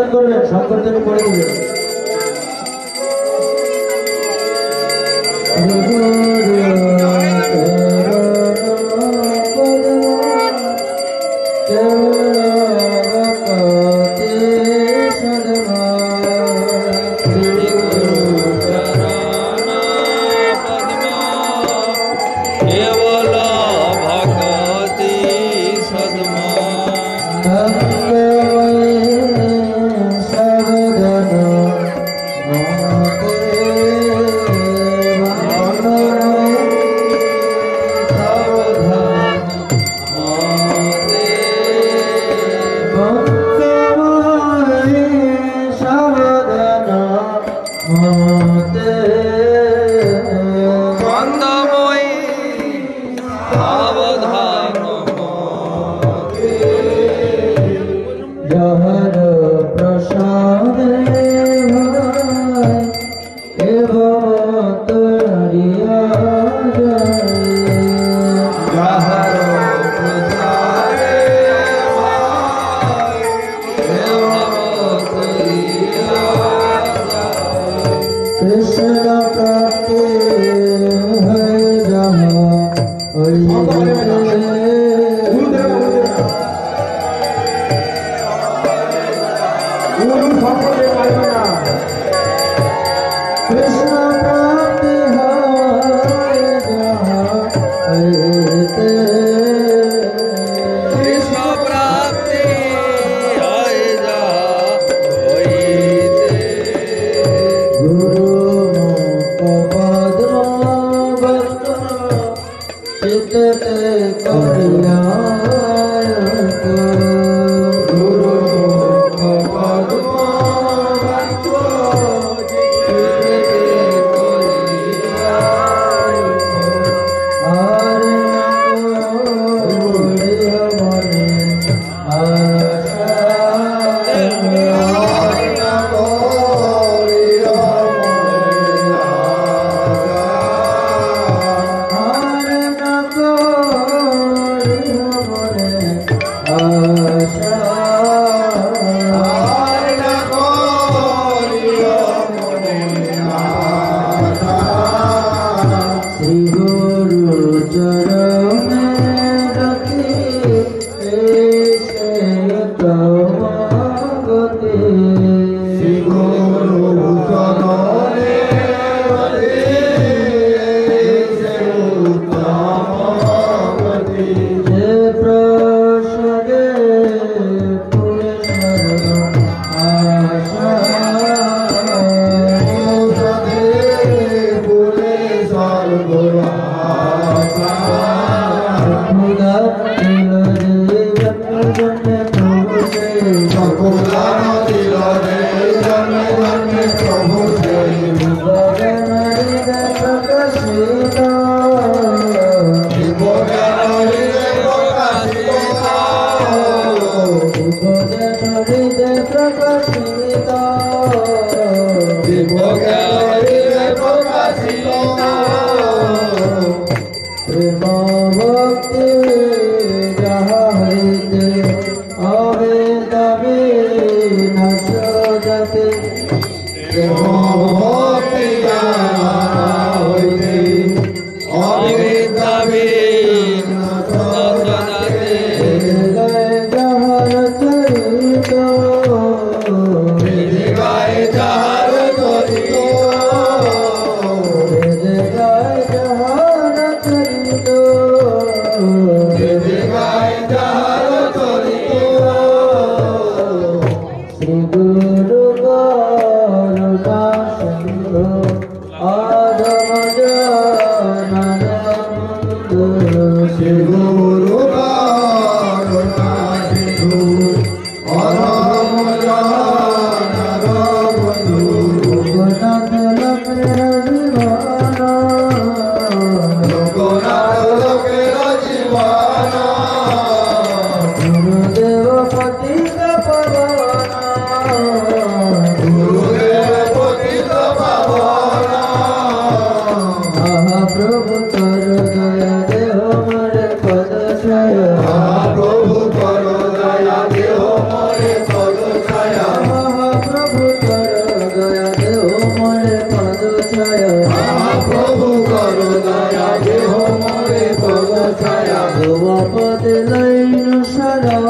সংকীর্তন করবেন, সংকীর্তনে পড়ে দেবেন। प्रभु कर दया देव मोरे पद छाया পদে লইনু শরণ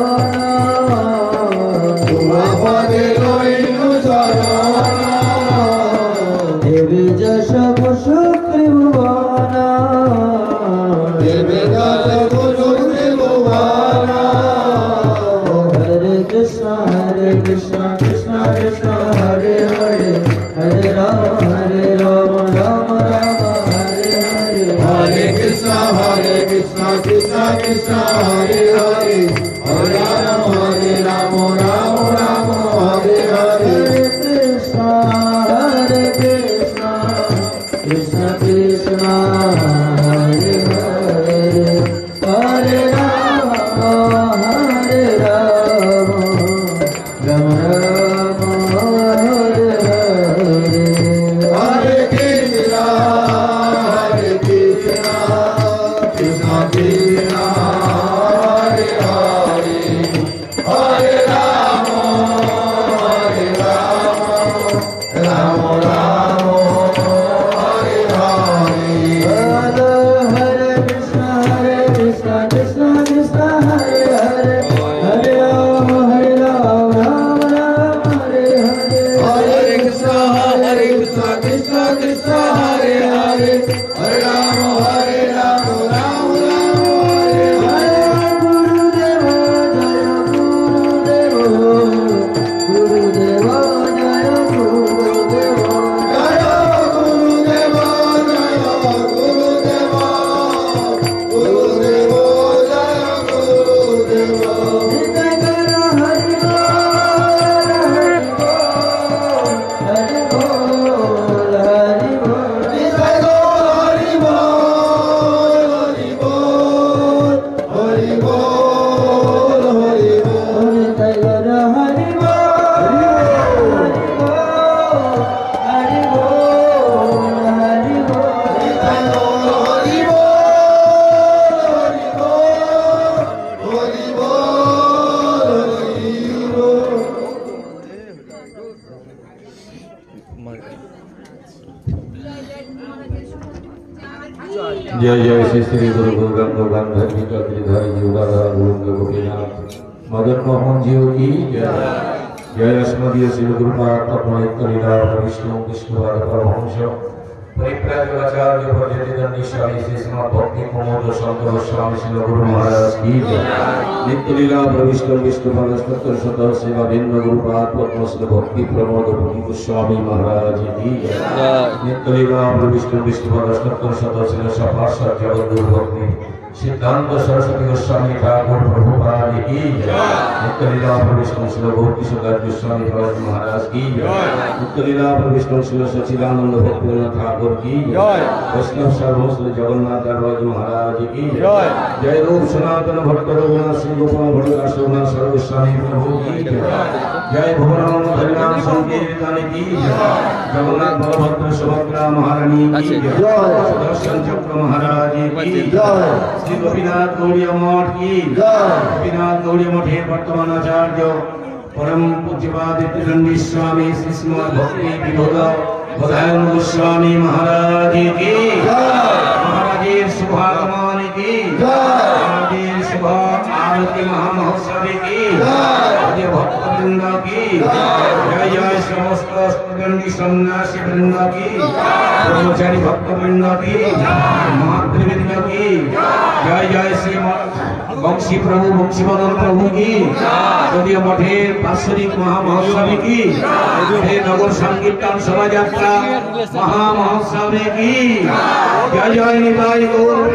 তোমার পদে লইনু শরণ দেবী যশ বসু ত্রিভুবন দেবী যশ বসু ত্রিভুবন হরে কৃষ্ণ কৃষ্ণ কৃষ্ণ হরে হরে হরে রাম রাম রাম হরে হরে হরে কৃষ্ণ কৃষ্ণ কৃষ্ণ হরে হরে হরে রাম রাম রাম হরে হরে কৃষ্ণ কৃষ্ণ কৃষ্ণ হরে হরে হরে রাম রাম রাম রাম হরে হরে হরে কৃষ্ণ কৃষ্ণ কৃষ্ণ হরে হরে হরে রাম রাম রাম হরে হরে হরে কৃষ্ণ কৃষ্ণ কৃষ্ণ হরে হরে হরে রাম রাম রাম হরে হরে হরে কৃষ্ণ কৃষ্ণ কৃষ্ণ হরে হরে হরে রাম রাম রাম হরে হরে গুরুদেব জয় গুরুদেব গুরুদেব জয় গুরুদেব জয় গুরুদেব জয় গুরুদেব গুরুদেব জয় গুরুদেব নিতাই গৌর হরি বল হরি বল নিতাই গৌর হরি বল হরি বল হরি বল নিতাই গৌর হরি বল হরি বল হরি বল নিতাই গৌর হরি বল হরি বল जय जय श्री श्री गुरु गोविंद गांधी चक्रधारी जीवदाधार गोविंद गोपीनाथ मदन मोहन जी की जय जय अस्मदीय श्री गुरुपाद अपनिता विष्णु विष्णुवाद परमहंस परिप्राजकाचार्य प्रजति दंडी स्वामी श्री श्रीमद् भक्ति प्रमोद संत गोस्वामी श्री गुरु महाराज की जय नित्य लीला प्रविष्ट विष्णुपाद सत्तर शतः सेवा भिन्न गुरुपाद पद्म श्री भक्ति प्रमोद भक्ति गोस्वामी महाराज की जय नित्य लीला प्रविष्ट विष्णुपाद सत्तर शतः श्री सपार्षद जगत गुरु भक्ति सिद्धांत सरस्वती गोस्वामी ठाकुर प्रभुपाद की जय नित्य लीला प्रविष्ट श्री भक्ति सुधार गोस्वामी महाराज की जय नित्य लीला प्रविष्ट श्री सच्चिदानंद भक्तिनाथ ठाकुर की जय वैष्णव सर्वश्री जगन्नाथ दास महाराज की जय जय रूप सनातन भक्त रघुनाथ श्री गोपाल भट्ट रघुनाथ सर्वस्वामी प्रभु की जय जय भुवनाम हरिनाम संकीर्तन की जय जगन्नाथ बलभद्र सुभद्रा महारानी की जय सुदर्शन चक्र महाराज की जय श्री गोपीनाथ गौड़िया मठ की जय गोपीनाथ गौड़िया मठे वर्तमान आचार्य परम पूज्यपाद दंडी स्वामी श्री श्रीमद् भक्ति विनोद बधायन गोस्वामी महाराज की महाराजेर शुभागमन की महाराजेर शुभ आरती महामहोत्सव की जय भक्तवृंद की जय जय समस्त दंडी सन्यासी वृंद की ब्रह्मचारी भक्तवृंद की मातृवृंद की जय जय श्री बंशी प्रभु बंशी बदन प्रभु की যদিও মঠের বাৎসরিক মহামহোৎসবে কি নগর সংকীর্তন শোভাযাত্রা মহামহোৎসবে কি জয় জয় নিতাই গৌর